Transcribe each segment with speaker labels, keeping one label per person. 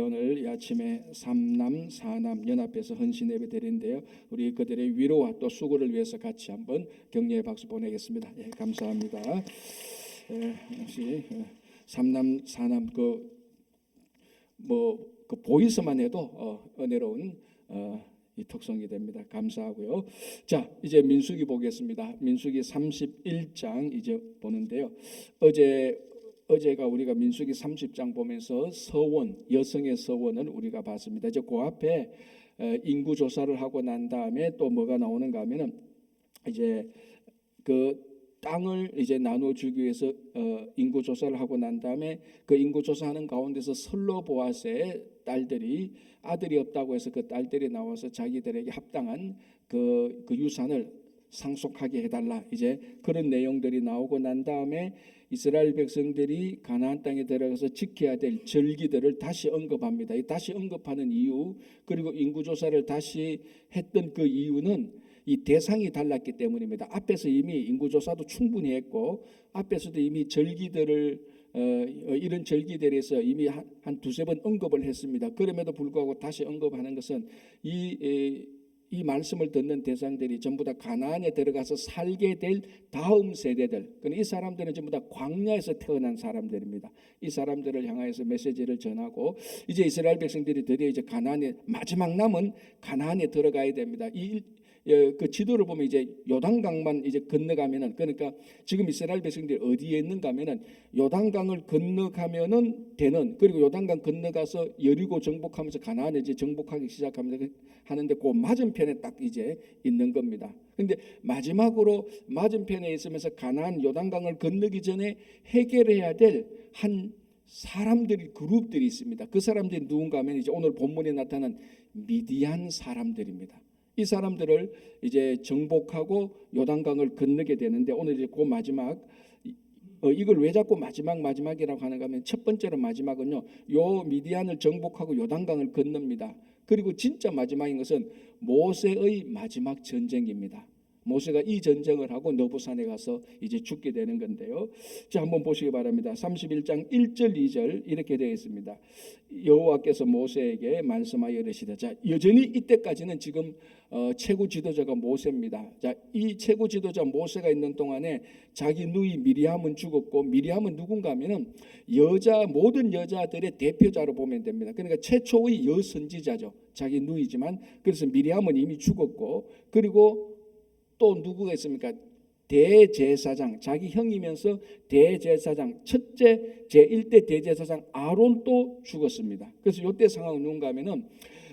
Speaker 1: 오늘 이 아침에 삼남 사남 연합해서 헌신 예배 드리는데요. 우리 그들의 위로와 또 수고를 위해서 같이 한번 격려의 박수 보내겠습니다. 예, 감사합니다. 역시 삼남 사남 그 보이스만 해도 은혜로운 이 특성이 됩니다. 감사하고요. 자, 이제 민수기 보겠습니다. 민수기 31장 이제 보는데요. 어제가 우리가 민수기 30장 보면서 서원, 여성의 서원을 우리가 봤습니다. 이제 그 앞에 인구 조사를 하고 난 다음에 또 뭐가 나오는가 하면은 이제 그 땅을 이제 나눠 주기 위해서 인구 조사를 하고 난 다음에 그 인구 조사하는 가운데서 슬로보아스의 딸들이 아들이 없다고 해서 그 딸들이 나와서 자기들에게 합당한 그 유산을 상속하게 해달라. 이제 그런 내용들이 나오고 난 다음에 이스라엘 백성들이 가나안 땅에 들어가서 지켜야 될 절기들을 다시 언급합니다. 이 다시 언급하는 이유, 그리고 인구 조사를 다시 했던 그 이유는 이 대상이 달랐기 때문입니다. 앞에서 이미 인구 조사도 충분히 했고 앞에서도 이미 절기들을 이런 절기들에서 이미 한 두세 번 언급을 했습니다. 그럼에도 불구하고 다시 언급하는 것은 이 말씀을 듣는 대상들이 전부 다 가나안에 들어가서 살게 될 다음 세대들, 이 사람들은 전부 다 광야에서 태어난 사람들입니다. 이 사람들을 향하여서 메시지를 전하고 이제 이스라엘 백성들이 드디어 이제 가나안에 마지막 남은 가나안에 들어가야 됩니다. 그 지도를 보면 이제 요단강만 이제 건너가면은, 그러니까 지금 이스라엘 백성들이 어디에 있는가 하면은 요단강을 건너가면은 되는, 그리고 요단강 건너가서 여리고 정복하면서 가나안에 이제 정복하기 시작합니다. 하는데 그 맞은편에 딱 이제 있는 겁니다. 근데 마지막으로 맞은편에 있으면서 가나안 요단강을 건너기 전에 해결해야 될 한 사람들이 그룹들이 있습니다. 그 사람들이 누군가 하면 이제 오늘 본문에 나타난 미디안 사람들입니다. 이 사람들을 이제 정복하고 요단강을 건너게 되는데 오늘 이제 그 마지막 이걸 왜 자꾸 마지막이라고 하는가 하면 첫 번째로 마지막은요, 요 미디안을 정복하고 요단강을 건넙니다. 그리고 진짜 마지막인 것은 모세의 마지막 전쟁입니다. 모세가 이 전쟁을 하고 너부산에 가서 이제 죽게 되는 건데요. 자, 한번 보시기 바랍니다. 31장 1절 2절 이렇게 되어 있습니다. 여호와께서 모세에게 말씀하여 이르시되, 자, 여전히 이때까지는 지금 최고 지도자가 모세입니다. 자, 이 최고 지도자 모세가 있는 동안에 자기 누이 미리암은 죽었고, 미리암은 누군가 하면은 모든 여자들의 대표자로 보면 됩니다. 그러니까 최초의 여선지자죠. 자기 누이지만, 그래서 미리암은 이미 죽었고, 그리고 또 누구가 있습니까? 대제사장, 자기 형이면서 대제사장, 첫째 제1대 대제사장 아론도 죽었습니다. 그래서 이때 상황은 누군가 하면은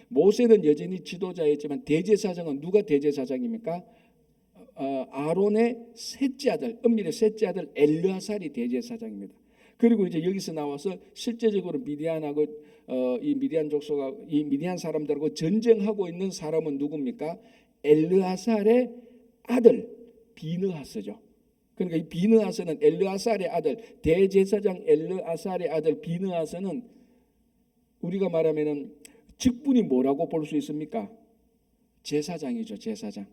Speaker 1: 모세는 여전히 지도자였지만 대제사장은 누가 대제사장입니까? 아론의 셋째 아들, 엄밀히 셋째 아들 엘르아살이 대제사장입니다. 그리고 이제 여기서 나와서 실제적으로 미디안하고 이 미디안 족속과 이 미디안 사람들하고 전쟁하고 있는 사람은 누굽니까? 엘르아살의 아들 비느하스죠. 그러니까 이 비느하스는 엘르아살의 아들, 대제사장 엘르아살의 아들 비느하스는 우리가 말하면은 직분이 뭐라고 볼 수 있습니까? 제사장이죠, 제사장.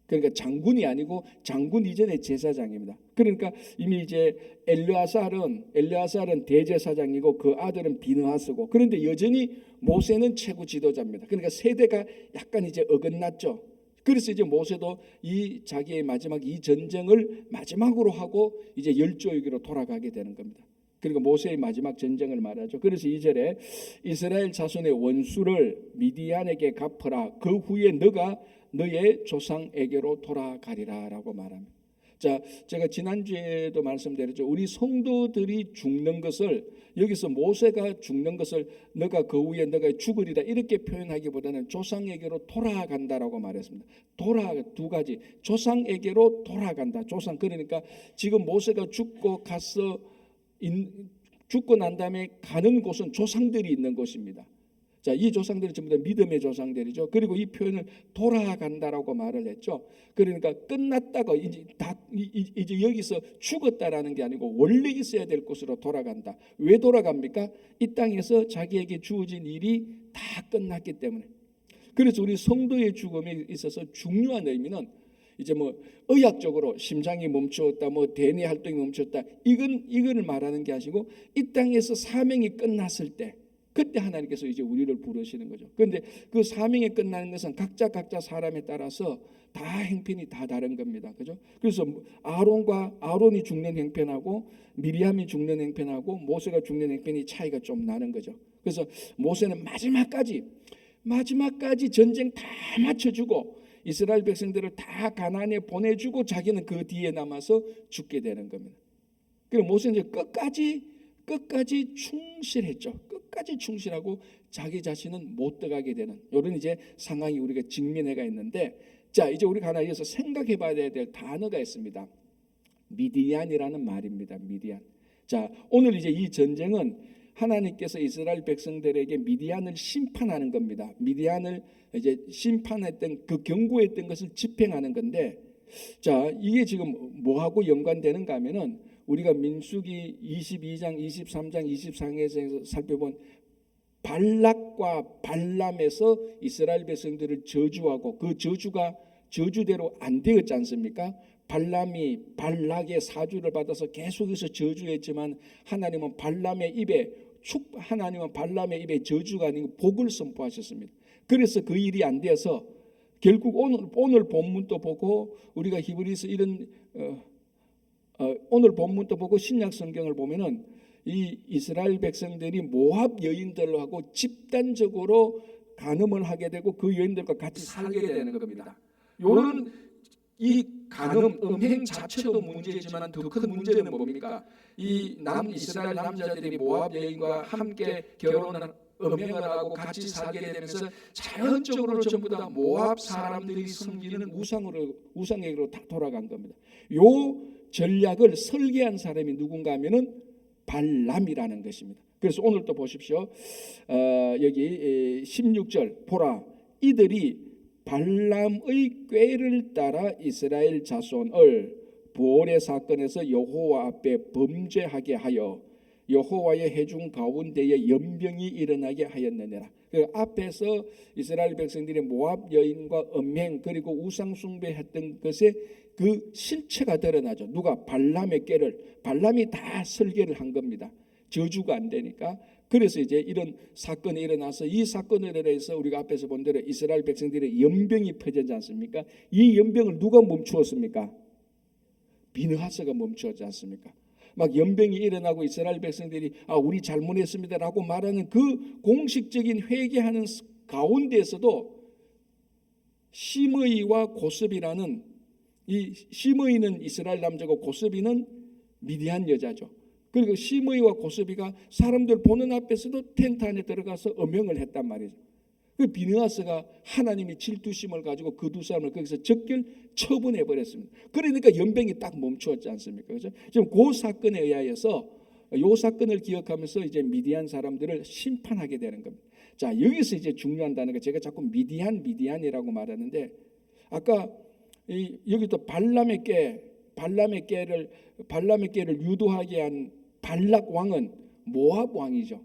Speaker 1: 그러니까 장군이 아니고 장군 이전의 제사장입니다. 그러니까 이미 이제 엘르아살은 대제사장이고 그 아들은 비느하스고, 그런데 여전히 모세는 최고 지도자입니다. 그러니까 세대가 약간 이제 어긋났죠. 그래서 이제 모세도 이 자기의 마지막 이 전쟁을 마지막으로 하고 이제 열조에게로 돌아가게 되는 겁니다. 그리고 모세의 마지막 전쟁을 말하죠. 그래서 2절에 이스라엘 자손의 원수를 미디안에게 갚으라. 그 후에 너가 너의 조상에게로 돌아가리라라고 말합니다. 자, 제가 지난주에도 말씀드렸죠. 우리 성도들이 죽는 것을, 여기서 모세가 죽는 것을 너가 그 후에 너가 죽으리라 이렇게 표현하기보다는 조상에게로 돌아간다라고 말했습니다. 두 가지, 조상에게로 돌아간다. 조상, 그러니까 지금 모세가 죽고 난 다음에 가는 곳은 조상들이 있는 곳입니다. 자, 이 조상들이 전부 다 믿음의 조상들이죠. 그리고 이 표현을 돌아간다라고 말을 했죠. 그러니까 끝났다가 이제 여기서 죽었다라는 게 아니고 원래 있어야 될 곳으로 돌아간다. 왜 돌아갑니까? 이 땅에서 자기에게 주어진 일이 다 끝났기 때문에. 그래서 우리 성도의 죽음에 있어서 중요한 의미는 이제 뭐 의학적으로 심장이 멈추었다, 뭐 대뇌 활동이 멈추었다, 이거를 말하는 게 아니고 이 땅에서 사명이 끝났을 때, 그때 하나님께서 이제 우리를 부르시는 거죠. 그런데 그 사명이 끝나는 것은 각자 사람에 따라서 다 행편이 다 다른 겁니다. 그죠? 그래서 아론이 죽는 행편하고 미리암이 죽는 행편하고 모세가 죽는 행편이 차이가 좀 나는 거죠. 그래서 모세는 마지막까지 전쟁 다 마쳐주고 이스라엘 백성들을 다 가나안에 보내주고 자기는 그 뒤에 남아서 죽게 되는 겁니다. 그리고 모세는 이제 끝까지 충실했죠. 끝까지 충실하고 자기 자신은 못 들어가게 되는 이런 이제 상황이 우리가 직면해가 있는데, 자 이제 우리가 하나 이어서 생각해봐야 될 단어가 있습니다. 미디안이라는 말입니다. 미디안. 자 오늘 이제 이 전쟁은 하나님께서 이스라엘 백성들에게 미디안을 심판하는 겁니다. 미디안을 이제 심판했던 그 경고했던 것을 집행하는 건데, 자 이게 지금 뭐하고 연관되는가 하면은 우리가 민수기 22장, 23장, 24장에서 살펴본 발락과 발람에서 이스라엘 백성들을 저주하고 그 저주가 저주대로 안 되었지 않습니까? 발람이 발락의 사주를 받아서 계속해서 저주했지만 하나님은 발람의 입에 저주가 아니고 복을 선포하셨습니다. 그래서 그 일이 안 돼서 결국 오늘 본문도 보고 우리가 히브리서 이런 오늘 본문도 보고 신약 성경을 보면은 이 이스라엘 백성들이 모압 여인들하고 집단적으로 간음을 하게 되고 그 여인들과 같이 살게 되는 겁니다. 요런 이 간음 음행 자체도 문제지만 더 큰 문제는 뭡니까? 이 이스라엘 남자들이 모압 여인과 함께 결혼을 음행을 하고 같이 살게 되면서 자연적으로 전부 다 모압 사람들이 섬기는 우상에게로 다 돌아간 겁니다. 요 전략을 설계한 사람이 누군가 하면은 발람이라는 것입니다. 그래서 오늘 또 보십시오. 여기 16절 보라 이들이 발람의 꾀를 따라 이스라엘 자손을 부올의 사건에서 여호와 앞에 범죄하게 하여 여호와의 회중 가운데에 연병이 일어나게 하였느니라. 그 앞에서 이스라엘 백성들이 모압 여인과 음행 그리고 우상 숭배했던 것에 그 실체가 드러나죠. 누가? 발람이 다 설계를 한 겁니다. 저주가 안 되니까. 그래서 이제 이런 사건이 일어나서 이 사건에 대해서 우리가 앞에서 본 대로 이스라엘 백성들의 연병이 퍼지지 않습니까? 이 연병을 누가 멈추었습니까? 비느하스가 멈추었지 않습니까? 막 연병이 일어나고 이스라엘 백성들이 우리 잘못했습니다라고 말하는 그 공식적인 회개하는 가운데에서도 시므이와 고스비라는 이 시므이는 이스라엘 남자고 고스비는 미디안 여자죠. 그리고 시므이와 고스비가 사람들 보는 앞에서도 텐트 안에 들어가서 음행을 했단 말이죠. 그 비느하스가 하나님이 질투심을 가지고 그 두 사람을 거기서 적결 처분해 버렸습니다. 그러니까 연병이 딱 멈추었지 않습니까? 그렇죠? 지금 그 사건에 의하여서 이 사건을 기억하면서 이제 미디안 사람들을 심판하게 되는 겁니다. 자 여기서 이제 중요한 단어가 제가 자꾸 미디안이라고 말하는데 아까 여기도 발람의 깨를 유도하게 한 발락 왕은 모압 왕이죠.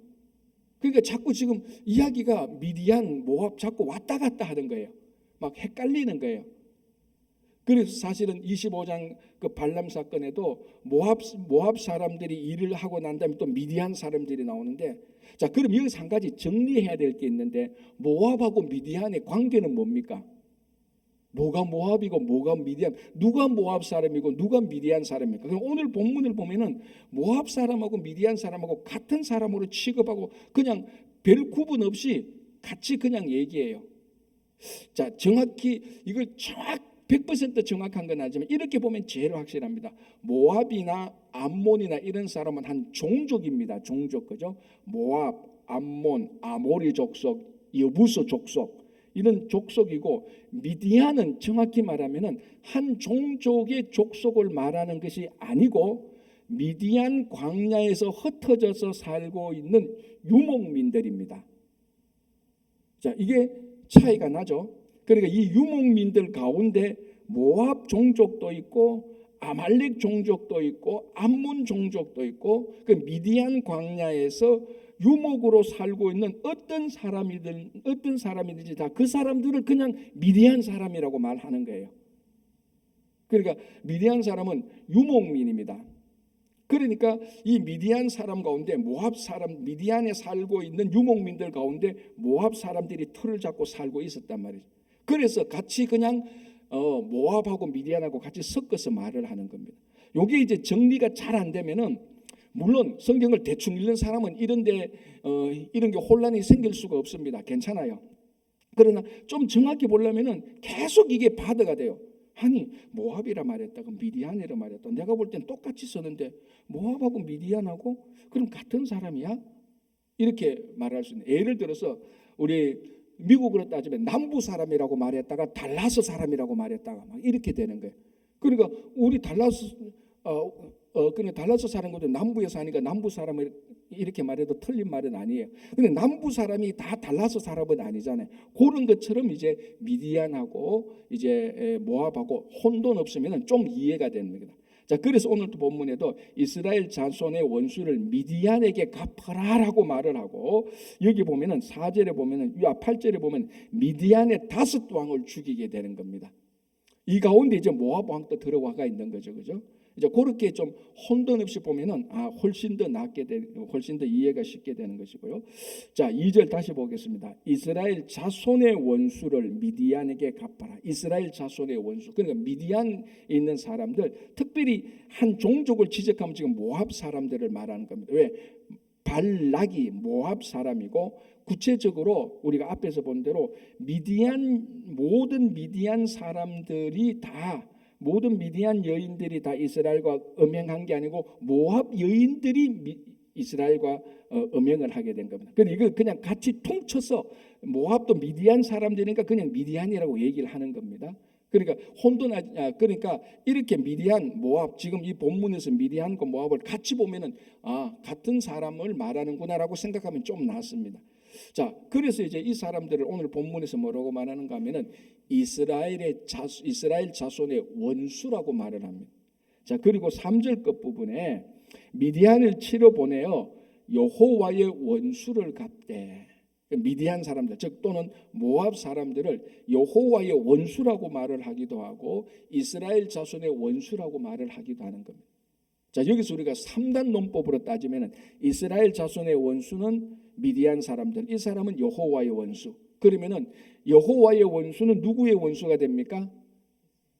Speaker 1: 그러니까 자꾸 지금 이야기가 미디안, 모압 자꾸 왔다 갔다 하는 거예요. 막 헷갈리는 거예요. 그래서 사실은 25장 그 발람 사건에도 모압 사람들이 일을 하고 난 다음에 또 미디안 사람들이 나오는데, 자 그럼 여기서 한 가지 정리해야 될 게 있는데 모압하고 미디안의 관계는 뭡니까? 뭐가 모압이고 뭐가 미디안, 누가 모압 사람이고 누가 미디안 사람입니까? 그럼 오늘 본문을 보면은 모압 사람하고 미디안 사람하고 같은 사람으로 취급하고 그냥 별 구분 없이 같이 그냥 얘기해요. 자 정확히 이걸 100% 정확한 건 아니지만 이렇게 보면 제일 확실합니다. 모압이나 암몬이나 이런 사람은 한 종족입니다. 종족, 그죠? 모압, 암몬, 아모리 족속, 여부스 족속 이런 족속이고, 미디안은 정확히 말하면은 한 종족의 족속을 말하는 것이 아니고 미디안 광야에서 흩어져서 살고 있는 유목민들입니다. 자 이게 차이가 나죠. 그러니까 이 유목민들 가운데 모압 종족도 있고 아말렉 종족도 있고 암몬 종족도 있고 그 미디안 광야에서 유목으로 살고 있는 어떤 사람이든지 다 그 사람들을 그냥 미디안 사람이라고 말하는 거예요. 그러니까 미디안 사람은 유목민입니다. 그러니까 이 미디안 사람 가운데 모압 사람, 미디안에 살고 있는 유목민들 가운데 모압 사람들이 틀을 잡고 살고 있었단 말이죠. 그래서 같이 그냥 모압하고 미디안하고 같이 섞어서 말을 하는 겁니다. 요게 이제 정리가 잘 안 되면은, 물론 성경을 대충 읽는 사람은 이런 게 혼란이 생길 수가 없습니다. 괜찮아요. 그러나 좀 정확히 보려면은 계속 이게 바드가 돼요. 아니, 모압이라 말했다가 미디안이라 말했다. 내가 볼 땐 똑같이 썼는데 모압하고 미디안하고 그럼 같은 사람이야? 이렇게 말할 수 있는. 예를 들어서 우리 미국으로 따지면 남부 사람이라고 말했다가 달라스 사람이라고 말했다가 막 이렇게 되는 거예요. 그러니까 우리 달라스 그냥 달라스 사는 것도 남부에 사니까 남부 사람을 이렇게 말해도 틀린 말은 아니에요. 근데 남부 사람이 다 달라스 사람은 아니잖아요. 그런 것처럼 이제 미디안하고 이제 모압하고 혼돈 없으면 좀 이해가 되는 겁니다. 자, 그래서 오늘도 본문에도 이스라엘 자손의 원수를 미디안에게 갚아라라고 말을 하고, 여기 보면은 4절에 보면은 8절에 보면 미디안의 5 왕을 죽이게 되는 겁니다. 이 가운데 이제 모압 왕도 들어와가 있는 거죠, 그죠? 이제 그렇게 좀 혼돈 없이 보면은 훨씬 더 낫게 훨씬 더 이해가 쉽게 되는 것이고요. 자, 2절 다시 보겠습니다. 이스라엘 자손의 원수를 미디안에게 갚아라. 이스라엘 자손의 원수, 그러니까 미디안에 있는 사람들, 특별히 한 종족을 지적하면 지금 모압 사람들을 말하는 겁니다. 왜? 발락이 모압 사람이고, 구체적으로 우리가 앞에서 본 대로 모든 미디안 사람들이 다, 모든 미디안 여인들이 다 이스라엘과 음행한 게 아니고 모압 여인들이 이스라엘과 음행을 하게 된 겁니다. 그러니까 이거 그냥 같이 통쳐서 모압도 미디안 사람들이니까 그냥 미디안이라고 얘기를 하는 겁니다. 그러니까 그러니까 이렇게 미디안, 모압, 지금 이 본문에서 미디안과 모압을 같이 보면은 같은 사람을 말하는구나라고 생각하면 좀 낫습니다. 자, 그래서 이제 이 사람들을 오늘 본문에서 뭐라고 말하는가 하면은 이스라엘 자손의 원수라고 말을 합니다. 자, 그리고 3절 끝부분에 미디안을 치러 보내어 여호와의 원수를 갚되, 미디안 사람들, 즉 또는 모압 사람들을 여호와의 원수라고 말을 하기도 하고 이스라엘 자손의 원수라고 말을 하기도 하는 겁니다. 자, 여기서 우리가 3단 논법으로 따지면 이스라엘 자손의 원수는 미디안 사람들, 이 사람은 여호와의 원수. 그러면은 여호와의 원수는 누구의 원수가 됩니까?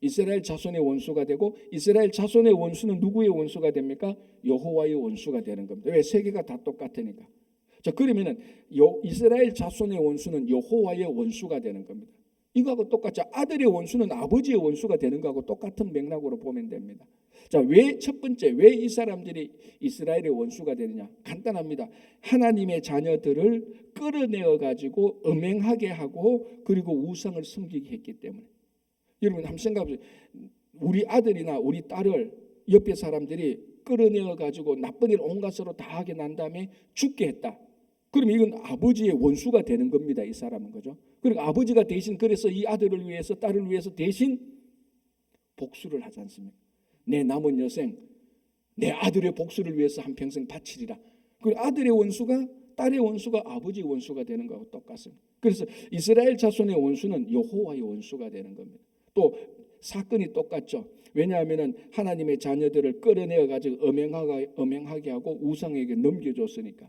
Speaker 1: 이스라엘 자손의 원수가 되고, 이스라엘 자손의 원수는 누구의 원수가 됩니까? 여호와의 원수가 되는 겁니다. 왜? 세 개가 다 똑같으니까. 자, 그러면은 이스라엘 자손의 원수는 여호와의 원수가 되는 겁니다. 이거하고 똑같죠. 아들의 원수는 아버지의 원수가 되는 거하고 똑같은 맥락으로 보면 됩니다. 자, 왜 첫 번째, 왜 이 사람들이 이스라엘의 원수가 되느냐? 간단합니다. 하나님의 자녀들을 끌어내어 가지고 음행하게 하고 그리고 우상을 섬기게 했기 때문에. 여러분 한번 생각해 보세요. 우리 아들이나 우리 딸을 옆에 사람들이 끌어내어 가지고 나쁜 일 온갖으로 다 하게 난 다음에 죽게 했다. 그러면 이건 아버지의 원수가 되는 겁니다. 이 사람은, 그죠? 그러니까 아버지가 대신, 그래서 이 아들을 위해서, 딸을 위해서 대신 복수를 하지 않습니까? 내 남은 여생 내 아들의 복수를 위해서 한평생 바치리라. 그리고 아들의 원수가, 딸의 원수가 아버지의 원수가 되는 것하고 똑같습니다. 그래서 이스라엘 자손의 원수는 여호와의 원수가 되는 겁니다. 또 사건이 똑같죠. 왜냐하면 하나님의 자녀들을 끌어내어 가지고 음행하게 하고 우상에게 넘겨줬으니까.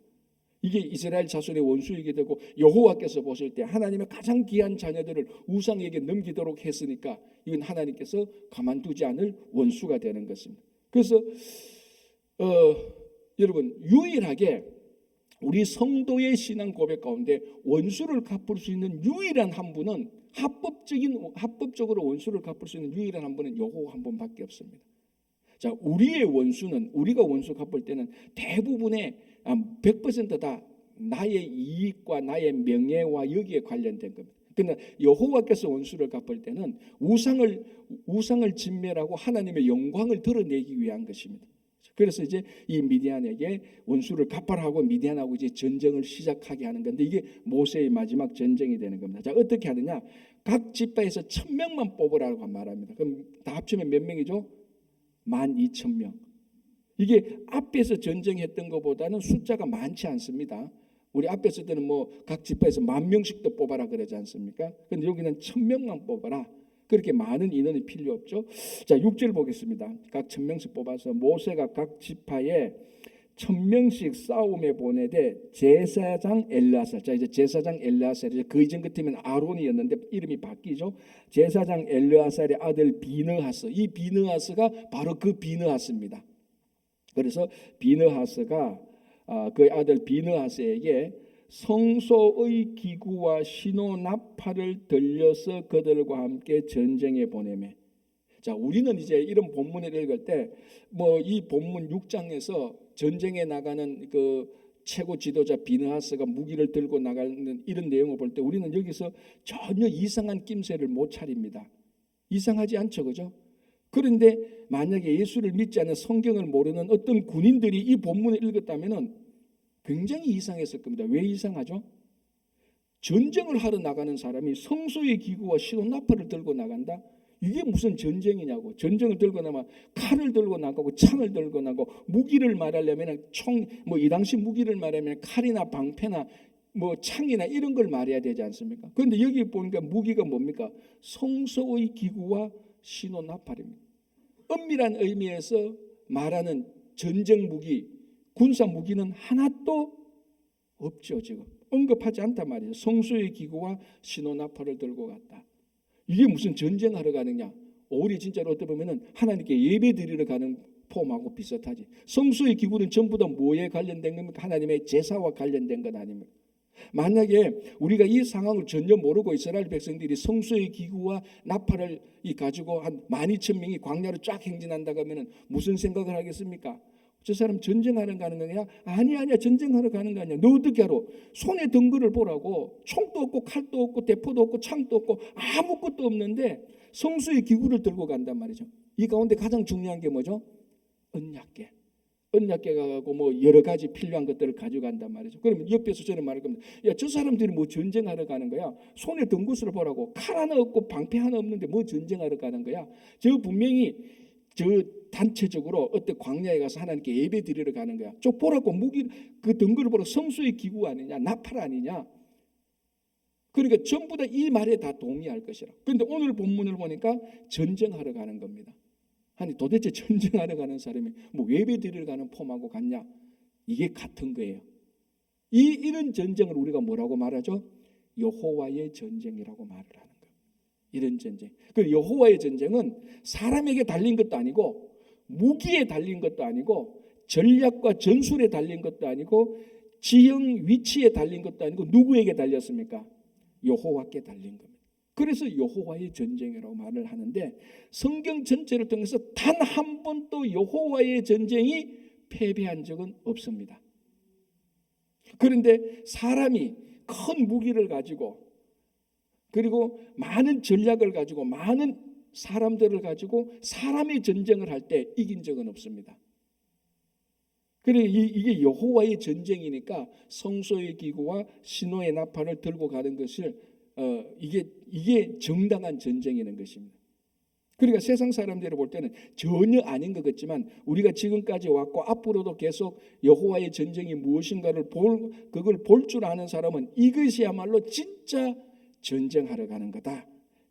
Speaker 1: 이게 이스라엘 자손의 원수이게 되고, 여호와께서 보실 때 하나님의 가장 귀한 자녀들을 우상에게 넘기도록 했으니까 이건 하나님께서 가만두지 않을 원수가 되는 것입니다. 그래서 여러분, 유일하게 우리 성도의 신앙 고백 가운데 원수를 갚을 수 있는 유일한 한 분은, 합법적으로 원수를 갚을 수 있는 유일한 한 분은 여호와 한 분밖에 없습니다. 자, 우리의 원수는, 우리가 원수 갚을 때는 대부분의 100%다 나의 이익과 나의 명예와 여기에 관련된 겁니다. 그러나 여호와께서 원수를 갚을 때는 우상을 진멸하고 하나님의 영광을 드러내기 위한 것입니다. 그래서 이제 이 미디안에게 원수를 갚아라 하고 미디안하고 이제 전쟁을 시작하게 하는 건데, 이게 모세의 마지막 전쟁이 되는 겁니다. 자, 어떻게 하느냐? 각 지파에서 1000명만 뽑으라고 말합니다. 그럼 다 합치면 몇 명이죠? 12,000명. 이게 앞에서 전쟁했던 것보다는 숫자가 많지 않습니다. 우리 앞에서 때는 뭐 각 지파에서 10,000명씩도 뽑아라 그러지 않습니까? 근데 여기는 1000명만 뽑아라. 그렇게 많은 인원이 필요 없죠. 자, 6절 보겠습니다. 각 1000명씩 뽑아서 모세가 각 지파에 1000명씩 싸움에 보내되 제사장 엘르아살, 자 이제 제사장 엘르아살이 그 이전 같으면 아론이었는데 이름이 바뀌죠. 제사장 엘르아살의 아들 비느하스, 이 비느하스가 바로 그 비느하스입니다. 그래서 비느하스가 그의 아들 비느하스에게 성소의 기구와 신호 나팔을 들려서 그들과 함께 전쟁에 보내매. 자, 우리는 이제 이런 본문을 읽을 때 뭐 이 본문 6장에서 전쟁에 나가는 그 최고 지도자 비느하스가 무기를 들고 나가는 이런 내용을 볼 때 우리는 여기서 전혀 이상한 낌새를 못 차립니다. 이상하지 않죠, 그죠? 그런데 만약에 예수를 믿지 않는 성경을 모르는 어떤 군인들이 이 본문을 읽었다면은 굉장히 이상했을 겁니다. 왜 이상하죠? 전쟁을 하러 나가는 사람이 성소의 기구와 신호 나팔을 들고 나간다? 이게 무슨 전쟁이냐고. 전쟁을 들고 나면 칼을 들고 나가고 창을 들고 나가고 무기를 말하려면 총, 뭐 이 당시 무기를 말하면 칼이나 방패나 뭐 창이나 이런 걸 말해야 되지 않습니까? 그런데 여기 보니까 무기가 뭡니까? 성소의 기구와 신호 나팔입니다. 엄밀한 의미에서 말하는 전쟁 무기, 군사 무기는 하나도 없죠. 지금 언급하지 않단 말이죠. 성소의 기구와 신호 나팔을 들고 갔다. 이게 무슨 전쟁하러 가느냐? 오히려 진짜로 어떻게 보면은 하나님께 예배 드리러 가는 폼하고 비슷하지. 성소의 기구는 전부 다 뭐에 관련된 겁니까? 하나님의 제사와 관련된 것 아닙니까? 만약에 우리가 이 상황을 전혀 모르고 이스라엘 백성들이 성소의 기구와 나팔을 가지고 한 12,000명이 광야로 쫙 행진한다고 하면은 무슨 생각을 하겠습니까? 저 사람 전쟁하러 가는 거냐? 아니야 전쟁하러 가는 거 아니야. 너 어떻게 알아? 손에 든 거를 보라고. 총도 없고 칼도 없고 대포도 없고 창도 없고 아무것도 없는데 성수의 기구를 들고 간단 말이죠. 이 가운데 가장 중요한 게 뭐죠? 언약궤. 언약궤가 가고 뭐 여러 가지 필요한 것들을 가져간단 말이죠. 그러면 옆에서 저는 말할 겁니다. 야, 저 사람들이 뭐 전쟁하러 가는 거야? 손에 든 것을 보라고. 칼 하나 없고 방패 하나 없는데 뭐 전쟁하러 가는 거야? 저 분명히 저 단체적으로 어떤 광야에 가서 하나님께 예배 드리러 가는 거야. 저 보라고 무기 그 덩그를 보라. 성수의 기구 아니냐, 나팔 아니냐. 그러니까 전부 다 이 말에 다 동의할 것이라. 그런데 오늘 본문을 보니까 전쟁하러 가는 겁니다. 아니 도대체 전쟁하러 가는 사람이 뭐 예배 드리러 가는 폼하고 같냐? 이게 같은 거예요. 이런 전쟁을 우리가 뭐라고 말하죠? 여호와의 전쟁이라고 말을 하는 거예요. 이런 전쟁. 그 여호와의 전쟁은 사람에게 달린 것도 아니고 무기에 달린 것도 아니고 전략과 전술에 달린 것도 아니고 지형 위치에 달린 것도 아니고 누구에게 달렸습니까? 여호와께 달린 겁니다. 그래서 여호와의 전쟁이라고 말을 하는데 성경 전체를 통해서 단 한 번도 여호와의 전쟁이 패배한 적은 없습니다. 그런데 사람이 큰 무기를 가지고 그리고 많은 전략을 가지고 많은 사람들을 가지고 사람의 전쟁을 할 때 이긴 적은 없습니다. 그래 이게 여호와의 전쟁이니까 성소의 기구와 신호의 나팔을 들고 가는 것을 이게 정당한 전쟁이라는 것입니다. 그러니까 세상 사람들이 볼 때는 전혀 아닌 것 같지만 우리가 지금까지 왔고 앞으로도 계속 여호와의 전쟁이 무엇인가를 그걸 볼 줄 아는 사람은 이것이야말로 진짜 전쟁하러 가는 거다.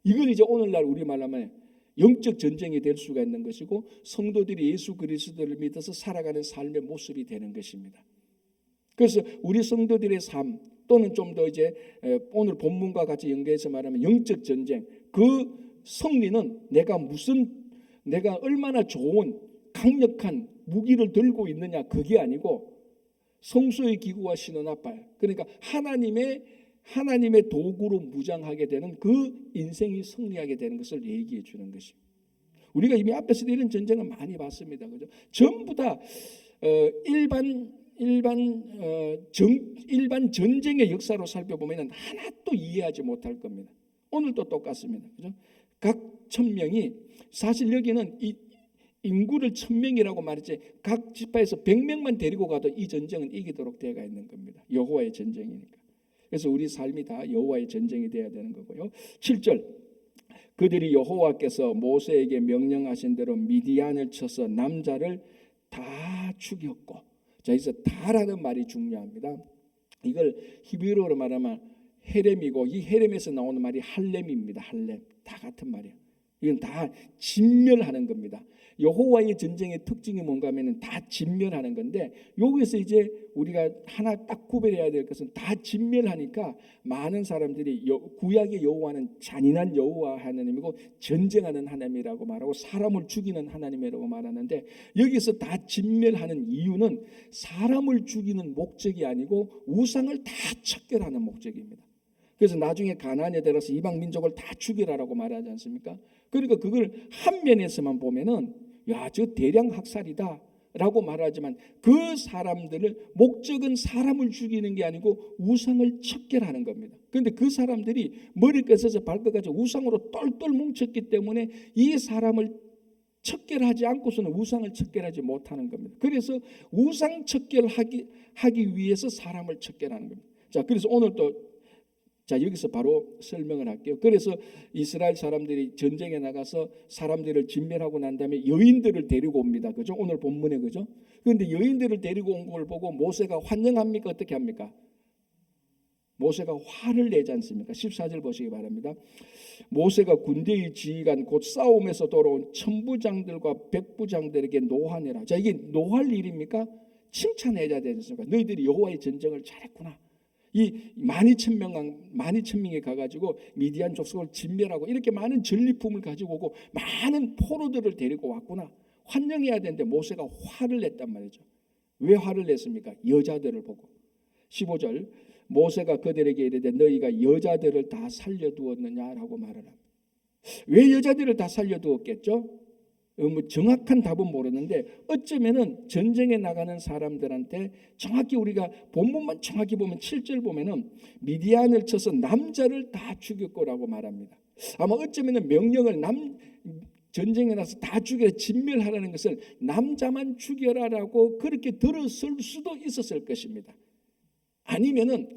Speaker 1: 이건 이제 오늘날 우리말로 하면 영적 전쟁이 될 수가 있는 것이고 성도들이 예수 그리스도를 믿어서 살아가는 삶의 모습이 되는 것입니다. 그래서 우리 성도들의 삶 또는 좀 더 이제 오늘 본문과 같이 연계해서 말하면 영적 전쟁, 그 승리는 내가 얼마나 좋은 강력한 무기를 들고 있느냐 그게 아니고 성소의 기구와 신호나팔, 그러니까 하나님의 도구로 무장하게 되는 그 인생이 승리하게 되는 것을 얘기해 주는 것입니다. 우리가 이미 앞에서 이런 전쟁을 많이 봤습니다. 그죠? 전부 다 일반 전쟁의 역사로 살펴보면 하나도 이해하지 못할 겁니다. 오늘도 똑같습니다. 그죠? 각 1000명이 사실 여기는 이 인구를 1000명이라고 말했지 각 지파에서 100명만 데리고 가도 이 전쟁은 이기도록 되어 있는 겁니다. 여호와의 전쟁이니까. 그래서 우리 삶이 다 여호와의 전쟁이 되어야 되는 거고요. 7절 그들이 여호와께서 모세에게 명령하신 대로 미디안을 쳐서 남자를 다 죽였고, 자 여기서 다라는 말이 중요합니다. 이걸 히브리어로 말하면 헤렘이고 이 헤렘에서 나오는 말이 할렘입니다. 할렘 다 같은 말이에요. 이건 다 진멸하는 겁니다. 여호와의 전쟁의 특징이 뭔가 하면은 다 진멸하는 건데, 여기서 이제 우리가 하나 딱 구별해야 될 것은 다 진멸하니까 많은 사람들이 구약의 여호와는 잔인한 여호와 하나님이고 전쟁하는 하나님이라고 말하고 사람을 죽이는 하나님이라고 말하는데, 여기서 다 진멸하는 이유는 사람을 죽이는 목적이 아니고 우상을 다 척결하는 목적입니다. 그래서 나중에 가나안에 들어서 이방 민족을 다 죽이라라고 말하지 않습니까? 그러니까 그걸 한 면에서만 보면은 야, 저 대량 학살이다라고 말하지만 그 사람들을 목적은 사람을 죽이는 게 아니고 우상을 척결하는 겁니다. 그런데 그 사람들이 머리끝에서 발끝까지 우상으로 똘똘 뭉쳤기 때문에 이 사람을 척결하지 않고서는 우상을 척결하지 못하는 겁니다. 그래서 우상 척결하기 위해서 사람을 척결하는 겁니다. 자, 그래서 오늘 또 여기서 바로 설명을 할게요. 그래서 이스라엘 사람들이 전쟁에 나가서 사람들을 진멸하고 난 다음에 여인들을 데리고 옵니다. 그죠? 오늘 본문에 그죠? 그런데 여인들을 데리고 온 걸 보고 모세가 환영합니까? 어떻게 합니까? 모세가 화를 내지 않습니까? 14절 보시기 바랍니다. 모세가 군대의 지휘관 곧 싸움에서 돌아온 천부장들과 백부장들에게 노하내라. 자, 이게 노할 일입니까? 칭찬해야 되지 않습니까? 너희들이 여호와의 전쟁을 잘했구나. 이 12,000명이 가가지고 미디안 족속을 진멸하고 이렇게 많은 전리품을 가지고 오고 많은 포로들을 데리고 왔구나. 환영해야 되는데 모세가 화를 냈단 말이죠. 왜 화를 냈습니까? 여자들을 보고. 15절 모세가 그들에게 이르되 너희가 여자들을 다 살려두었느냐라고 말을 합니다. 왜 여자들을 다 살려두었겠죠? 뭐 정확한 답은 모르는데 어쩌면은 전쟁에 나가는 사람들한테 정확히 우리가 본문만 정확히 보면 7절 보면은 미디안을 쳐서 남자를 다 죽일 거라고 말합니다. 아마 어쩌면은 명령을 전쟁에 나서 다 죽여라 진멸하라는 것을 남자만 죽여라라고 그렇게 들었을 수도 있었을 것입니다. 아니면은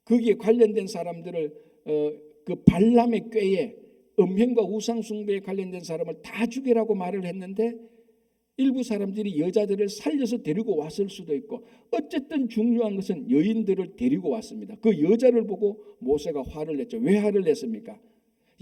Speaker 1: 거기에 관련된 사람들을 그 발람의 꾀에 음행과 우상 숭배에 관련된 사람을 다 죽이라고 말을 했는데 일부 사람들이 여자들을 살려서 데리고 왔을 수도 있고, 어쨌든 중요한 것은 여인들을 데리고 왔습니다. 그 여자를 보고 모세가 화를 냈죠. 왜 화를 냈습니까?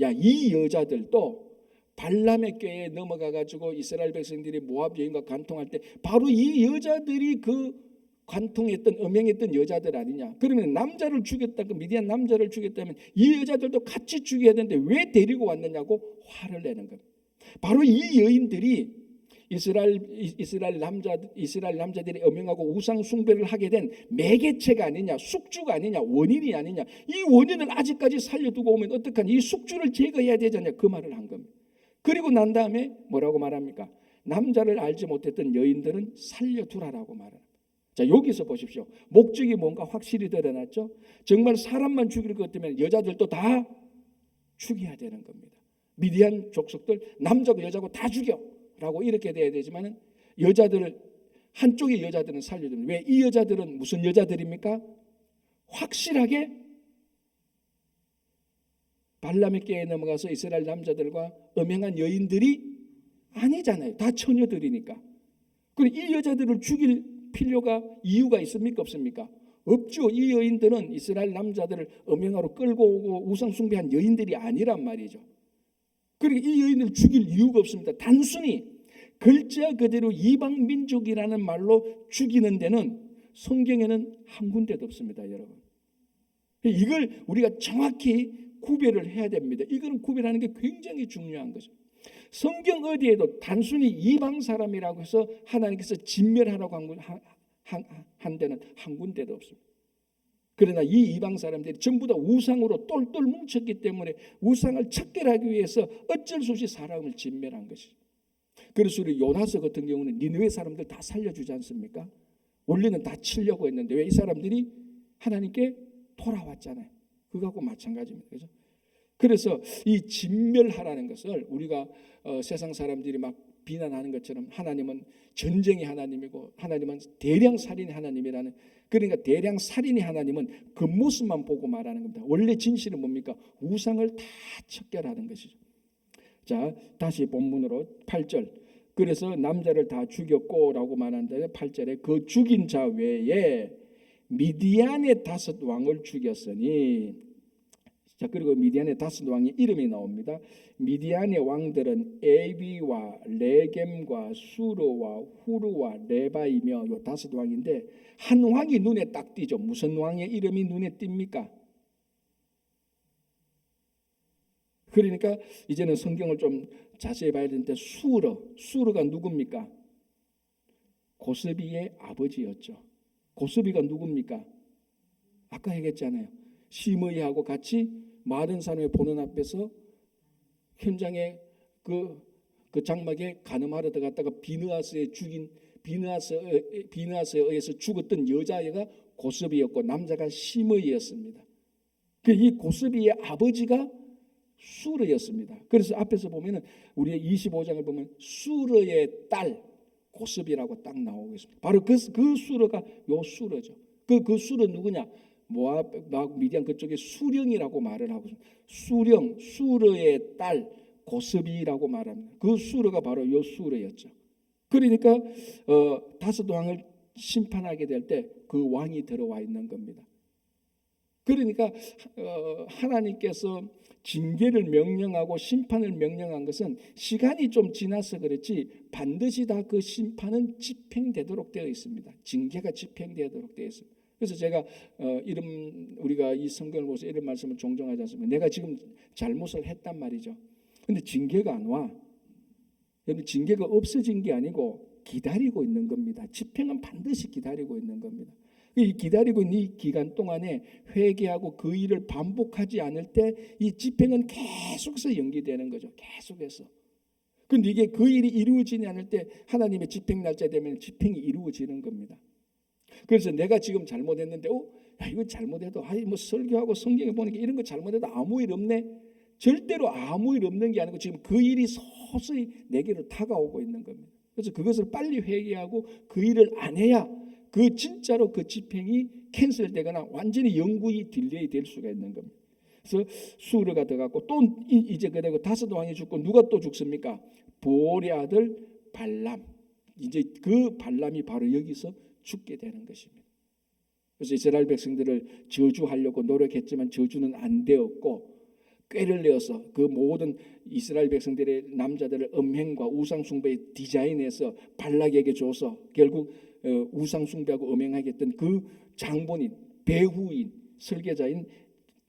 Speaker 1: 야, 이 여자들도 발람의 꾀에 넘어가 가지고 이스라엘 백성들이 모압 여인과 간통할 때 바로 이 여자들이 그 관통했던 음행했던 여자들 아니냐. 그러면 남자를 죽였다고 미디안 남자를 죽였다면 이 여자들도 같이 죽여야 되는데 왜 데리고 왔느냐고 화를 내는 겁니다. 바로 이 여인들이 이스라엘 남자들이 음행하고 우상 숭배를 하게 된 매개체가 아니냐, 숙주가 아니냐, 원인이 아니냐. 이 원인을 아직까지 살려두고 오면 어떡하냐. 이 숙주를 제거해야 되잖냐. 그 말을 한 겁니다. 그리고 난 다음에 뭐라고 말합니까? 남자를 알지 못했던 여인들은 살려두라라고 말합니다. 자, 여기서 보십시오. 목적이 뭔가 확실히 드러났죠. 정말 사람만 죽일 것 같으면 여자들도 다 죽여야 되는 겁니다. 미디안 족속들 남자고 여자고 다 죽여라고 이렇게 돼야 되지만은 여자들을 한쪽의 여자들은 살려줍니다. 왜? 이 여자들은 무슨 여자들입니까? 확실하게 발람의 꾀에 넘어가서 이스라엘 남자들과 음행한 여인들이 아니잖아요. 다 처녀들이니까. 그리고 이 여자들을 죽일 필요가 이유가 있습니까? 없습니까? 없죠. 이 여인들은 이스라엘 남자들을 음행하러 끌고 오고 우상숭배한 여인들이 아니란 말이죠. 그리고 이 여인들을 죽일 이유가 없습니다. 단순히 글자 그대로 이방 민족이라는 말로 죽이는 데는 성경에는 한 군데도 없습니다, 여러분. 이걸 우리가 정확히 구별을 해야 됩니다. 이거는 구별하는 게 굉장히 중요한 거죠. 성경 어디에도 단순히 이방 사람이라고 해서 하나님께서 진멸하라고 한 데는 한 군데도 없습니다. 그러나 이 이방 사람들이 전부 다 우상으로 똘똘 뭉쳤기 때문에 우상을 척결하기 위해서 어쩔 수 없이 사람을 진멸한 것이죠. 그래서 우리 요나서 같은 경우는 니느웨 사람들 다 살려주지 않습니까? 원래는 다 치려고 했는데 왜 이 사람들이 하나님께 돌아왔잖아요. 그거하고 마찬가지입니다. 그죠? 그래서 이 진멸하라는 것을 우리가 세상 사람들이 막 비난하는 것처럼 하나님은 전쟁의 하나님이고 하나님은 대량 살인의 하나님이라는, 그러니까 대량 살인의 하나님은 그 모습만 보고 말하는 겁니다. 원래 진실은 뭡니까? 우상을 다 척결하는 것이죠. 자, 다시 본문으로 8절. 그래서 남자를 다 죽였고 라고 말한다면 8절에 그 죽인 자 외에 미디안의 5 왕을 죽였으니, 자, 그리고 미디안의 다섯 왕의 이름이 나옵니다. 미디안의 왕들은 에비와 레겜과 수르와 후르와 레바이며 요 다섯 왕인데 한 왕이 눈에 딱 띄죠. 무슨 왕의 이름이 눈에 띕니까? 그러니까 이제는 성경을 좀 자세히 봐야 되는데 수르가 누굽니까? 고스비의 아버지였죠. 고스비가 누굽니까? 아까 얘기했잖아요. 시므이하고 같이 마른 사람의 보는 앞에서 현장에 그 장막에 간음하러 들어갔다가 비느하스에 의해서 죽었던 여자애가 고스비였고 남자가 시므이였습니다. 이 고스비의 아버지가 수르였습니다. 그래서 앞에서 보면은 우리의 25장을 보면 수르의 딸 고스비라고 딱 나오고 있습니다. 바로 그 수르가 요 수르죠. 그 수르 누구냐? 모압 미디안 그쪽에 수령이라고 말을 하고 있습니다. 수르의 딸 고스비라고 말합니다. 그 수르가 바로 요 수르였죠. 그러니까 다섯 왕을 심판하게 될 때 그 왕이 들어와 있는 겁니다. 그러니까 하나님께서 징계를 명령하고 심판을 명령한 것은 시간이 좀 지나서 그렇지 반드시 다 그 심판은 집행되도록 되어 있습니다. 징계가 집행되도록 되어 있습니다. 그래서 제가 우리가 이 성경을 보면서 이런 말씀을 종종 하지 않습니까? 내가 지금 잘못을 했단 말이죠. 근데 징계가 안 와. 여러분, 징계가 없어진 게 아니고 기다리고 있는 겁니다. 집행은 반드시 기다리고 있는 겁니다. 이 기다리고 있는 이 기간 동안에 회개하고 그 일을 반복하지 않을 때 이 집행은 계속해서 연기되는 거죠. 계속해서. 그런데 이게 그 일이 이루어지지 않을 때 하나님의 집행 날짜 되면 집행이 이루어지는 겁니다. 그래서 내가 지금 잘못했는데 이거 잘못해도 뭐 설교하고 성경에 보니까 이런 거 잘못해도 아무 일 없네. 절대로 아무 일 없는 게 아니고 지금 그 일이 서서히 내게로 다가오고 있는 겁니다. 그래서 그것을 빨리 회개하고 그 일을 안 해야 진짜로 그 집행이 캔슬되거나 완전히 영구히 딜레이 될 수가 있는 겁니다. 그래서 수르가 들어갔고 또 이제 그리고 다섯 왕이 죽고 누가 또 죽습니까? 보올의 아들 발람. 이제 그 발람이 바로 여기서 죽게 되는 것입니다. 그래서 이스라엘 백성들을 저주하려고 노력했지만 저주는 안 되었고 꾀를 내어서 그 모든 이스라엘 백성들의 남자들을 음행과 우상숭배에 디자인해서 발락에게 줘서 결국 우상숭배하고 음행하게 했던 그 장본인, 배후인, 설계자인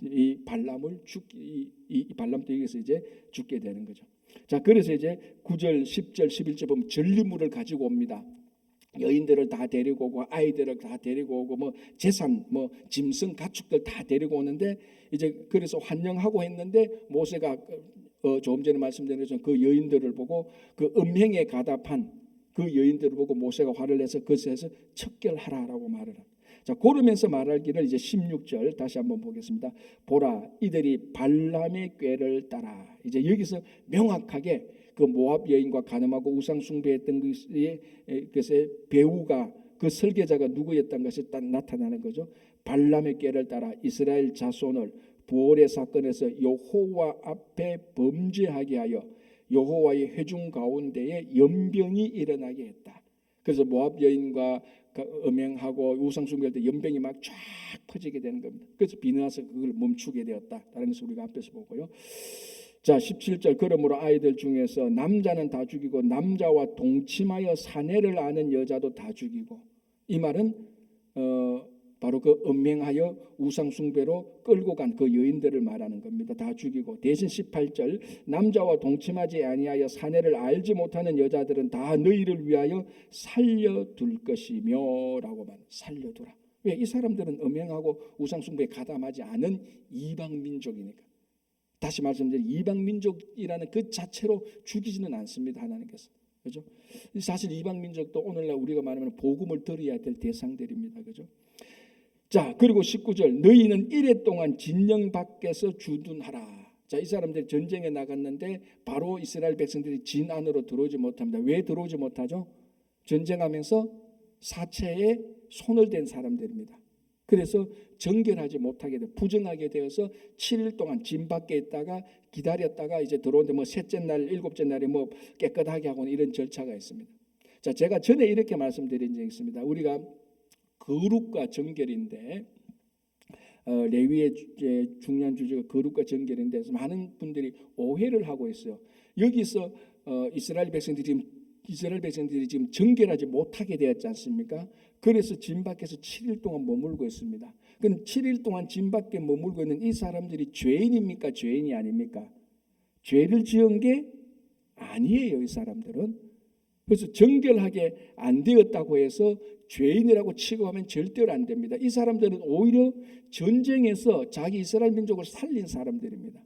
Speaker 1: 이 발람을 이 발람도 여기서 이제 죽게 되는 거죠. 자, 그래서 이제 9절, 10절, 11절 보면 전리물을 가지고 옵니다. 여인들을 다 데리고 오고 아이들을 다 데리고 오고 뭐 재산, 뭐 짐승, 가축들 다 데리고 오는데 이제 그래서 환영하고 했는데 모세가 조금 전에 말씀드린 것처럼 그 여인들을 보고 그 음행에 가답한 그 여인들을 보고 모세가 화를 내서 그것에서 척결하라라고 말을 합니다. 자, 고르면서 말하기를 이제 16절 다시 한번 보겠습니다. 보라, 이들이 발람의 꾀를 따라. 이제 여기서 명확하게 그 모압 여인과 간음하고 우상 숭배했던 것의 배우가 그 설계자가 누구였던 것이 딱 나타나는 거죠. 발람의 꾀를 따라 이스라엘 자손을 부올의 사건에서 여호와 앞에 범죄하게 하여 여호와의 회중 가운데에 연병이 일어나게 했다. 그래서 모압 여인과 음행하고 우상 숭배할 때 연병이 막 쫙 퍼지게 되는 겁니다. 그래서 비느하스가 그걸 멈추게 되었다라는 것을 우리가 앞에서 보고요. 자, 17절 그러므로 아이들 중에서 남자는 다 죽이고 남자와 동침하여 사내를 아는 여자도 다 죽이고, 이 말은 바로 그 음행하여 우상숭배로 끌고 간 그 여인들을 말하는 겁니다. 다 죽이고, 대신 18절 남자와 동침하지 아니하여 사내를 알지 못하는 여자들은 다 너희를 위하여 살려둘 것이며 라고 말. 살려두라. 왜? 이 사람들은 음행하고 우상숭배에 가담하지 않은 이방민족이니까. 다시 말씀드리면 이방민족이라는 그 자체로 죽이지는 않습니다. 하나님께서. 그죠? 사실 이방민족도 오늘날 우리가 말하면 복음을 들어야 될 대상들입니다. 그죠? 자, 그리고 19절 너희는 이래 동안 진영 밖에서 주둔하라. 자, 이 사람들이 전쟁에 나갔는데 바로 이스라엘 백성들이 진 안으로 들어오지 못합니다. 왜 들어오지 못하죠? 전쟁하면서 사체에 손을 댄 사람들입니다. 그래서 정결하지 못하게 돼 부정하게 되어서 7일 동안 진 밖에 있다가 기다렸다가 이제 들어오는데 뭐 셋째 날, 일곱째 날에 뭐 깨끗하게 하고는 이런 절차가 있습니다. 자, 제가 전에 이렇게 말씀드린 적이 있습니다. 우리가 거룩과 정결인데 레위의 중요한 주제가 거룩과 정결인데 많은 분들이 오해를 하고 있어요. 여기서 이스라엘 백성들이 지금 정결하지 못하게 되었지 않습니까? 그래서 진 밖에서 7일 동안 머물고 있습니다. 그럼 7일 동안 진 밖에 머물고 있는 이 사람들이 죄인입니까? 죄인이 아닙니까? 죄를 지은 게 아니에요, 이 사람들은. 그래서 정결하게 안 되었다고 해서 죄인이라고 취급하면 절대로 안 됩니다. 이 사람들은 오히려 전쟁에서 자기 이스라엘 민족을 살린 사람들입니다.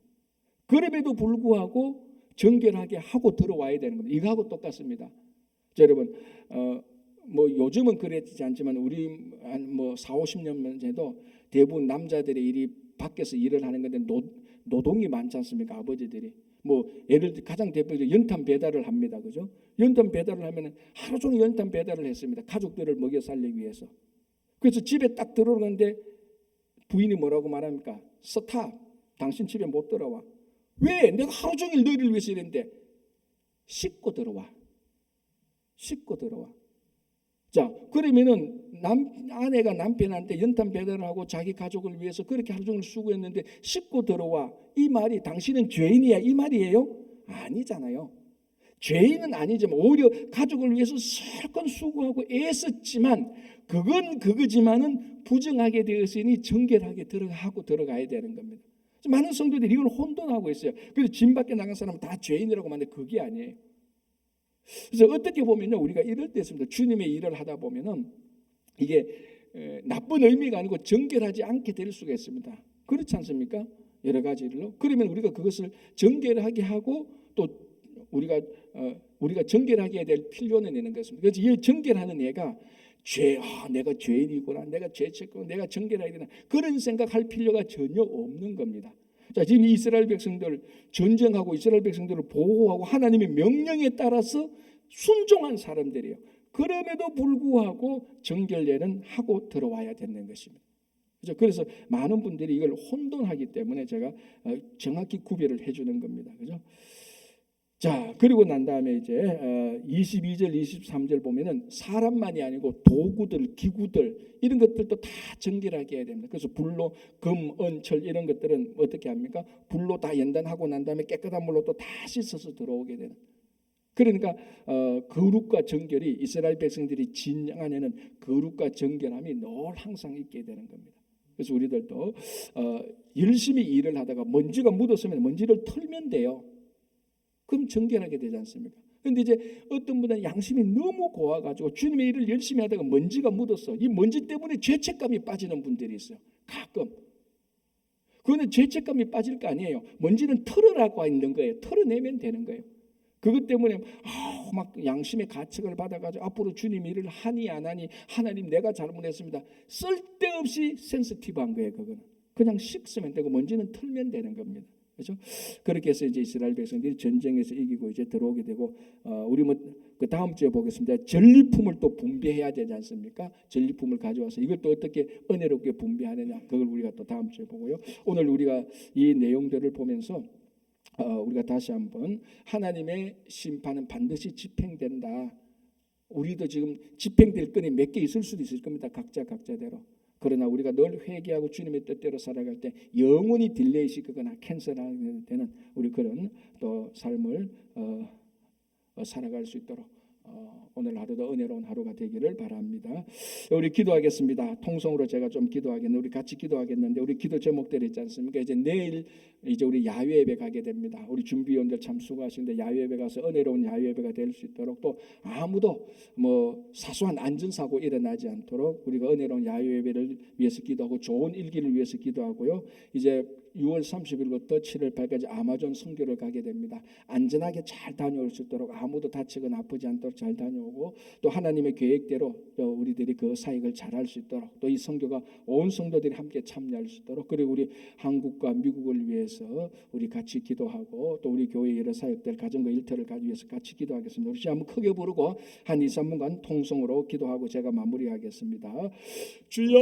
Speaker 1: 그럼에도 불구하고 정결하게 하고 들어와야 되는 겁니다. 이거하고 똑같습니다. 자, 여러분, 뭐 요즘은 그렇지 않지만 우리 뭐 40-50년 전에도 대부분 남자들의 일이 밖에서 일을 하는 건데 노동이 많지 않습니까? 아버지들이. 뭐 예를 들어 가장 대표적으로 연탄 배달을 합니다. 그죠? 연탄 배달을 하면은 하루 종일 연탄 배달을 했습니다. 가족들을 먹여 살리기 위해서. 그래서 집에 딱 들어오는데 부인이 뭐라고 말합니까? 스탑. 당신 집에 못 들어와. 왜? 내가 하루 종일 너희를 위해서 이랬는데 씻고 들어와. 씻고 들어와. 자, 그러면은 아내가 남편한테 연탄 배달을 하고 자기 가족을 위해서 그렇게 하루 종일 수고했는데 씻고 들어와. 이 말이 당신은 죄인이야 이 말이에요? 아니잖아요. 죄인은 아니지만 오히려 가족을 위해서 설건 수고하고 애썼지만 그건 그거지만은 부정하게 되었으니 정결하게 들어가야 되는 겁니다. 많은 성도들이 이걸 혼돈하고 있어요. 그래서 진 밖에 나간 사람은 다 죄인이라고 하는데 그게 아니에요. 그래서 어떻게 보면요, 우리가 이럴 때 있습니다. 주님의 일을 하다 보면은 이게 나쁜 의미가 아니고 정결하지 않게 될 수가 있습니다. 그렇지 않습니까? 여러 가지 일로. 그러면 우리가 그것을 정결하게 하고 또 우리가 정결하게 해야 될 필요는 있는 것입니다. 그래서 이 정결하는 애가 내가 죄인이구나, 내가 죄책고 내가 정결해야 되나 그런 생각할 필요가 전혀 없는 겁니다. 자, 지금 이스라엘 백성들 전쟁하고 이스라엘 백성들을 보호하고 하나님의 명령에 따라서 순종한 사람들이에요. 그럼에도 불구하고 정결례는 하고 들어와야 되는 것입니다. 그래서 많은 분들이 이걸 혼돈하기 때문에 제가 정확히 구별을 해주는 겁니다. 그죠? 자, 그리고 난 다음에 이제 22절, 23절 보면은 사람만이 아니고 도구들, 기구들 이런 것들도 다 정결하게 해야 됩니다. 그래서 불로 금, 은, 철 이런 것들은 어떻게 합니까? 불로 다 연단하고 난 다음에 깨끗한 물로 또 다 씻어서 들어오게 되는. 그러니까 거룩과 정결이 이스라엘 백성들이 진영 안에는 거룩과 정결함이 늘 항상 있게 되는 겁니다. 그래서 우리들도 열심히 일을 하다가 먼지가 묻었으면 먼지를 털면 돼요. 그럼 정결하게 되지 않습니까? 그런데 이제 어떤 분은 양심이 너무 고와가지고 주님의 일을 열심히 하다가 먼지가 묻었어. 이 먼지 때문에 죄책감이 빠지는 분들이 있어요. 가끔. 그거는 죄책감이 빠질 거 아니에요. 먼지는 털으라고 있는 거예요. 털어내면 되는 거예요. 그것 때문에 막 양심의 가책을 받아가지고 앞으로 주님 일을 하니 안 하니 하나님 내가 잘못했습니다. 쓸데없이 센시티브한 거예요. 그거는 그냥 씻으면 되고 먼지는 털면 되는 겁니다. 그렇죠? 그렇게 해서 이제 이스라엘 백성들이 전쟁에서 이기고 이제 들어오게 되고 우리 그 다음 주에 보겠습니다. 전리품을 또 분배해야 되지 않습니까? 전리품을 가져와서 이걸 또 어떻게 은혜롭게 분배하느냐 그걸 우리가 또 다음 주에 보고요. 오늘 우리가 이 내용들을 보면서 우리가 다시 한번 하나님의 심판은 반드시 집행된다. 우리도 지금 집행될 건이 몇 개 있을 수도 있을 겁니다. 각자대로. 그러나 우리가 늘 회개하고 주님의 뜻대로 살아갈 때 영원히 딜레이 시키거나 캔슬하게 되는 우리 그런 또 삶을 살아갈 수 있도록 오늘 하루도 은혜로운 하루가 되기를 바랍니다. 우리 기도하겠습니다. 통성으로 제가 좀 기도하겠는데 우리 같이 기도하겠는데 우리 기도 제목들 있지 않습니까? 이제 내일 이제 우리 야외 예배 가게 됩니다. 우리 준비위원들 참 수고하시는데 야외 예배 가서 은혜로운 야외 예배가 될 수 있도록 또 아무도 뭐 사소한 안전사고 일어나지 않도록 우리가 은혜로운 야외 예배를 위해서 기도하고 좋은 일기를 위해서 기도하고요. 이제 6월 30일부터 7월 8일까지 아마존 선교를 가게 됩니다. 안전하게 잘 다녀올 수 있도록 아무도 다치거나 아프지 않도록 잘 다녀오고 또 하나님의 계획대로 또 우리들이 그 사역을 잘할 수 있도록 또 이 선교가 온 성도들이 함께 참여할 수 있도록 그리고 우리 한국과 미국을 위해서 우리 같이 기도하고 또 우리 교회 여러 사역들 가정과 일터를 가기 위해서 같이 기도하겠습니다. 우리 한번 크게 부르고 한 2-3분간 통성으로 기도하고 제가 마무리하겠습니다. 주여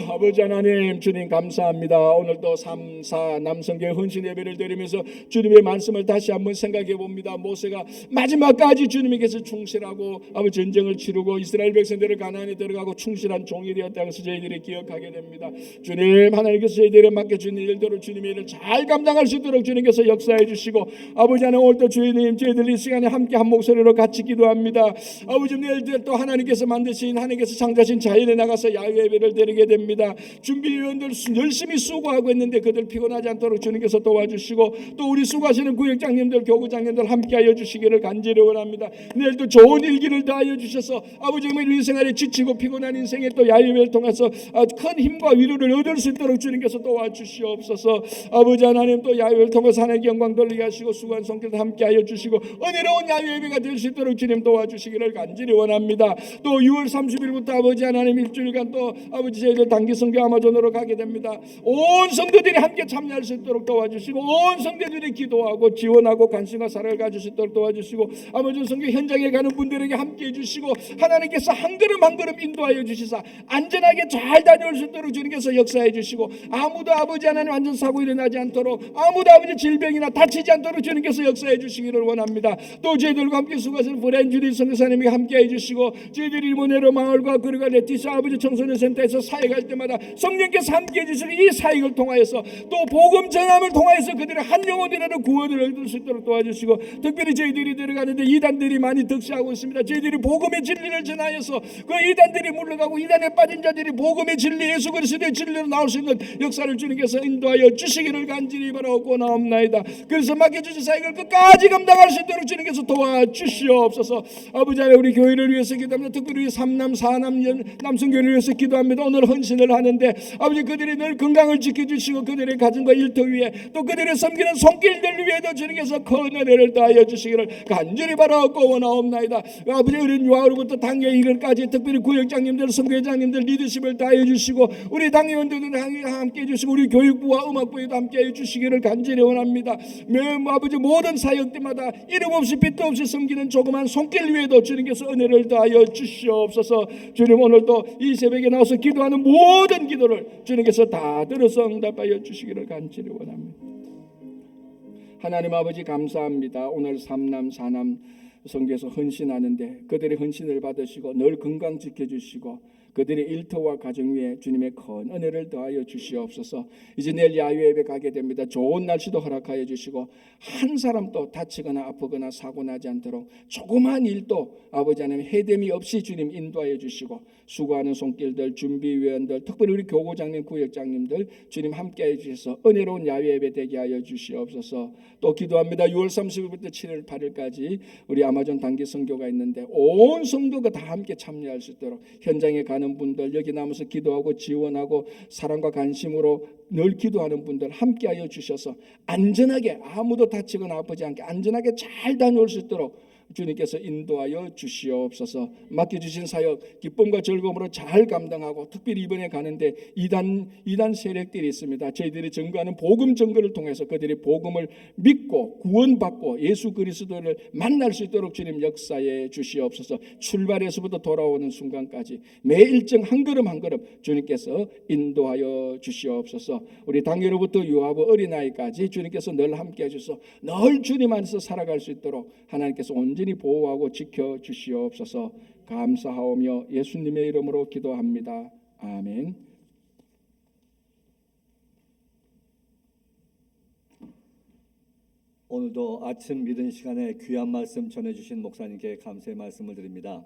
Speaker 1: 아버지 하나님 주님 감사합니다. 오늘도 3, 4 남성교회 헌신 예배를 드리면서 주님의 말씀을 다시 한번 생각해 봅니다. 모세가 마지막까지 주님에게서 충실하고 아버지 전쟁을 치르고 이스라엘 백성들을 가나안에 들어가고 충실한 종이 되었다는 것을 저희들이 기억하게 됩니다. 주님, 하나님께서 저희들에게 맡겨주신 일대로 주님의 일을 잘 감당할 수 있도록 주님께서 역사해 주시고, 아버지 하나님, 오늘도 주님 저희들 이 시간에 함께 한 목소리로 같이 기도합니다. 아버지, 내일 또 하나님께서 만드신, 하나님께서 창조하신 자연에 나가서 야외 예배를 드리게 됩니다. 준비위원들 열심히 수고하고 있는데 그들 피곤하지 않도록 주님께서 도와주시고, 또 우리 수고하시는 구역장님들, 교구장님들 함께하여 주시기를 간절히 원합니다. 내일도 좋은 일기를 다하여 주셔서 아버지, 인생활에 지치고 피곤한 인생에 또 야외를 통해서 큰 힘과 위로를 얻을 수 있도록 주님께서 도와주시옵소서. 아버지 하나님, 또 야외를 통해서 하나님께 영광 돌리게 하시고 수고한 손길도 함께하여 주시고 은혜로운 야외 예배가 될 수 있도록 주님 도와주시기를 간절히 원합니다. 또 6월 30일부터 아버지 하나님 일주일간 또 아버지 저희들 단기 선교 아마존으로 가게 됩니다. 온 성도들이 함께 참여할 수 있도록 도와주시고, 온 성도들이 기도하고 지원하고 관심과 사랑을 가질 수 있도록 도와주시고, 아마존 선교 현장에 가는 분들에게 함께 해주시고, 하나님께서 한 걸음 한 걸음 인도하여 주시사 안전하게 잘 다녀올 수 있도록 주님께서 역사해 주시고, 아무도 아버지 하나님 안전 사고 일어나지 않도록, 아무도 아버지 질병이나 다치지 않도록 주님께서 역사해 주시기를 원합니다. 또 저희들과 함께 수고하시는 브랜주리 선교사님에게 함께 해주시고, 저희들이 모네로 마을과 그리고 레티스 아버지 청소년 센터에서 사역할 때마다 성령께서 함께 해주시고, 이 사역을 통하여서 또 복음 전함을 통하여서 그들의 한 영혼이라도 구원을 얻을 수 있도록 도와주시고, 특별히 저희들이 들어가는데 이단들이 많이 득세하고 있습니다. 저희들이 복음의 진리를 전하여서 그 이단들이 물러가고 이단에 빠진 자들이 복음의 진리, 예수 그리스도의 진리로 나올 수 있는 역사를 주님께서 인도하여 주시기를 간절히 바라고 나옵나이다. 그래서 맡겨주신 사역을 끝까지 감당할 수 있도록 주님께서 도와주시옵소서. 아버지 하나님, 우리 교회를 위해서 기도합니다. 특별히 3남 4남 남성교회를 위해서 기도합니다. 오늘 헌신을 하는데 아버지, 그들이 늘 건강을 지켜주시고 그들의 가정과 일터 위에 또 그들의 섬기는 손길들 위에도 주님께서 큰 은혜를 다하여 주시기를 간절히 바라고 원하옵나이다. 아버지, 어린 유아로부터 당회 이글까지 특별히 구역장님들, 선교회장님들 리더십을 다하여 주시고, 우리 당회원들도 함께 해주시고, 우리 교육부와 음악부에도 함께 해주시기를 간절히 원합니다. 아버지, 모든 사역들마다 이름 없이 빛도 없이 섬기는 조그만 손길 위에도 주님께서 은혜를 다하여 주시옵소서. 주님, 오늘도 이 새벽에 나와서 기도하는 모든 기도를 주님께서 다 들어서 응답하여 주시기를 간절히 원합니다. 하나님 아버지, 감사합니다. 오늘 3남 4남 성교에서 헌신하는데 그들의 헌신을 받으시고 늘 건강 지켜주시고 그들의 일터와 가정 위에 주님의 큰 은혜를 더하여 주시옵소서. 이제 내일 야외 예배 가게 됩니다. 좋은 날씨도 허락하여 주시고 한 사람도 다치거나 아프거나 사고 나지 않도록 조그마한 일도 아버지 하나님 해됨이 없이 주님 인도하여 주시고, 수고하는 손길들, 준비위원들, 특별히 우리 교구장님, 구역장님들 주님 함께해 주셔서 은혜로운 야외 예배 되게 하여 주시옵소서. 또 기도합니다. 6월 30일부터 7월 8일까지 우리 아마존 단기 선교가 있는데 온 성도가 다 함께 참여할 수 있도록 현장에 가는 분들, 여기 남아서 기도하고 지원하고 사랑과 관심으로 늘 기도하는 분들 함께하여 주셔서 안전하게, 아무도 다치거나 아프지 않게 안전하게 잘 다녀올 수 있도록 주님께서 인도하여 주시옵소서. 맡겨주신 사역 기쁨과 즐거움으로 잘 감당하고, 특별히 이번에 가는데 이단 세력들이 있습니다. 저희들이 증거하는 복음 증거를 통해서 그들이 복음을 믿고 구원받고 예수 그리스도를 만날 수 있도록 주님 역사해 주시옵소서. 출발에서부터 돌아오는 순간까지 매 일정 한 걸음 한 걸음 주님께서 인도하여 주시옵소서. 우리 당회로부터 유아부 어린아이까지 주님께서 늘 함께 해주셔서 늘 주님 안에서 살아갈 수 있도록 하나님께서 온전히 보호하고 지켜주시옵소서. 감사하오며 예수님의 이름으로 기도합니다. 아멘.
Speaker 2: 오늘도 아침 믿은 시간에 귀한 말씀 전해주신 목사님께 감사의 말씀을 드립니다.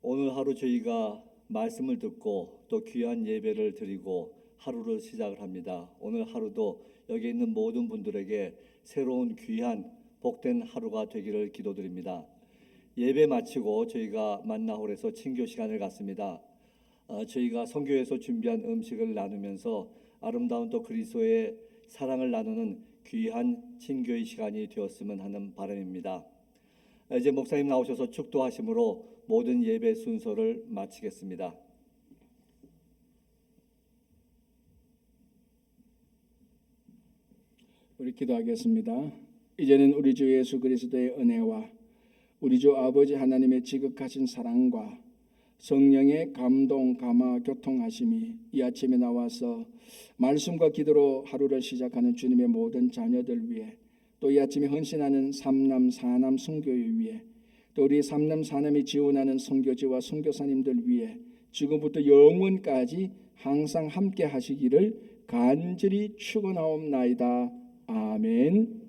Speaker 2: 오늘 하루 저희가 말씀을 듣고 또 귀한 예배를 드리고 하루를 시작을 합니다. 오늘 하루도 여기 있는 모든 분들에게 새로운 귀한 복된 하루가 되기를 기도드립니다. 예배 마치고 저희가 만나홀에서 친교 시간을 갖습니다. 저희가 선교에서 준비한 음식을 나누면서 아름다운 또 그리스도의 사랑을 나누는 귀한 친교의 시간이 되었으면 하는 바람입니다. 이제 목사님 나오셔서 축도하심으로 모든 예배 순서를 마치겠습니다.
Speaker 1: 우리 기도하겠습니다. 이제는 우리 주 예수 그리스도의 은혜와 우리 주 아버지 하나님의 지극하신 사랑과 성령의 감동, 감화, 교통하심이 이 아침에 나와서 말씀과 기도로 하루를 시작하는 주님의 모든 자녀들 위해, 또 이 아침에 헌신하는 삼남 사남 선교회 위해, 또 우리 삼남 사남이 지원하는 선교지와 선교사님들 위해 지금부터 영원까지 항상 함께 하시기를 간절히 축원하옵나이다. 아멘.